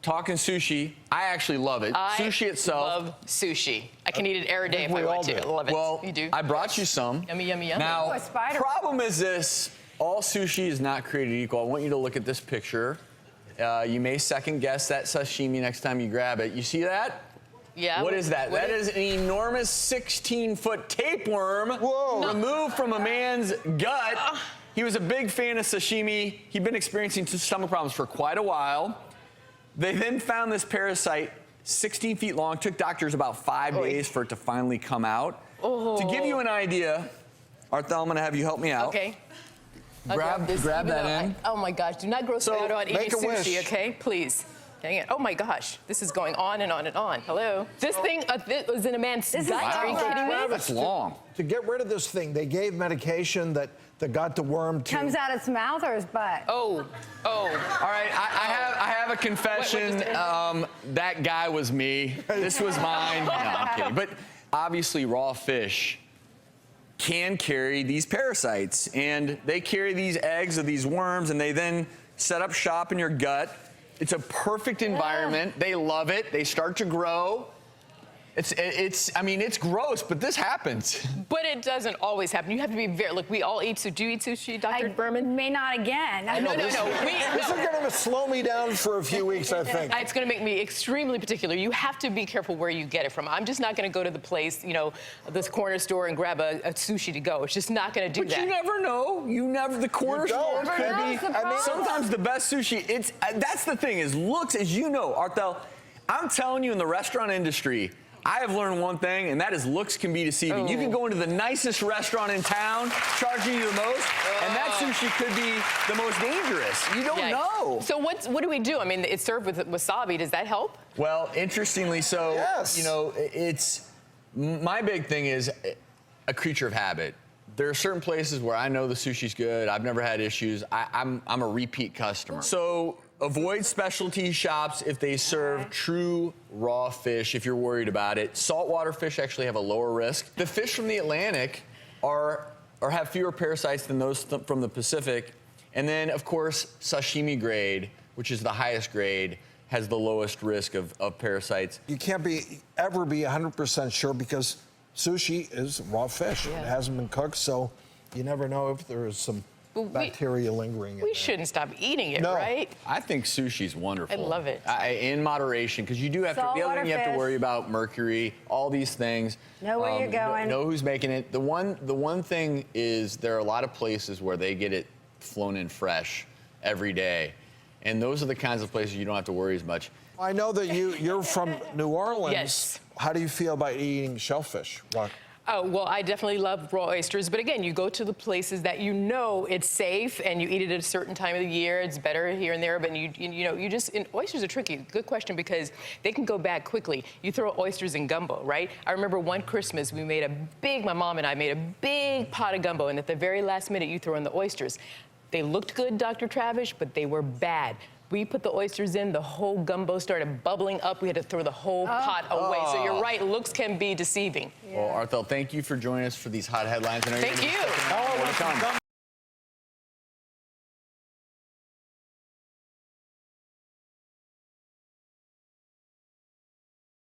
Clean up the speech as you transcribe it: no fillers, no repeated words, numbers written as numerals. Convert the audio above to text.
talking sushi, I actually love it. Sushi itself. I love sushi. I can eat it every day if I want to. I love it. Well, you do? I brought you some. Yummy, yummy, yummy. Now, problem is this. All sushi is not created equal. I want you to look at this picture. You may second guess that sashimi next time you grab it. You see that? Yeah. What is that? That is an enormous 16-foot tapeworm removed from a man's gut. He was a big fan of sashimi. He'd been experiencing stomach problems for quite a while. They then found this parasite 16 feet long. Took doctors about 5 days for it to finally come out. To give you an idea, Arthel, I'm going to have you help me out. Okay. Grab that in. Oh my gosh, do not gross me out on eating sushi, okay? Please. Dang it. Oh my gosh, this is going on and on and on. Hello? This thing this was in a man's gut. Are you kidding me? That's long. To get rid of this thing, they gave medication that got the worm to... Comes out its mouth or his butt? All right, I have a confession. That guy was me. This was mine. No, I'm kidding. But obviously, raw fish can carry these parasites, and they carry these eggs of these worms, and they then set up shop in your gut. It's a perfect environment. They love it. They start to grow. I mean, it's gross, but this happens. But it doesn't always happen. You have to be very, look, we all eat, so do you eat sushi, Dr. Berman? May not again. No. This is going to slow me down for a few weeks, I think. It's going to make me extremely particular. You have to be careful where you get it from. I'm just not going to go to the place, you know, this corner store and grab a sushi to go. It's just not going to do that. But you never know. The corner store could be. I mean, sometimes the best sushi, that's the thing, is looks, as you know, Arthel, I'm telling you, in the restaurant industry, I have learned one thing, and that is looks can be deceiving. You can go into the nicest restaurant in town, charging you the most, and that sushi could be the most dangerous. You don't know. So what do we do? I mean, it's served with wasabi. Does that help? Well, interestingly, you know, my big thing is a creature of habit. There are certain places where I know the sushi's good. I've never had issues. I'm a repeat customer. So avoid specialty shops if they serve true raw fish, if you're worried about it. Saltwater fish actually have a lower risk. The fish from the Atlantic have fewer parasites than those from the Pacific. And then, of course, sashimi grade, which is the highest grade, has the lowest risk of parasites. You can't ever be 100% sure because sushi is raw fish. It hasn't been cooked, so you never know if there is some bacteria lingering. We shouldn't stop eating it, right? I think sushi's wonderful. I love it. In moderation, because you do have to. The other thing you have to worry about: mercury, all these things. Know where you're going. Know who's making it. The one thing is there are a lot of places where they get it flown in fresh every day, and those are the kinds of places you don't have to worry as much. I know that you're from New Orleans. Yes. How do you feel about eating shellfish? Oh, well, I definitely love raw oysters, but again, you go to the places that you know it's safe and you eat it at a certain time of the year. It's better here and there, but oysters are tricky. Good question, because they can go bad quickly. You throw oysters in gumbo, right? I remember one Christmas my mom and I made a big pot of gumbo, and at the very last minute, you throw in the oysters. They looked good, Dr. Travish, but they were bad. We put the oysters in, the whole gumbo started bubbling up. We had to throw the whole pot away. So you're right, looks can be deceiving. Well, Arthel, thank you for joining us for these hot headlines. Thank you.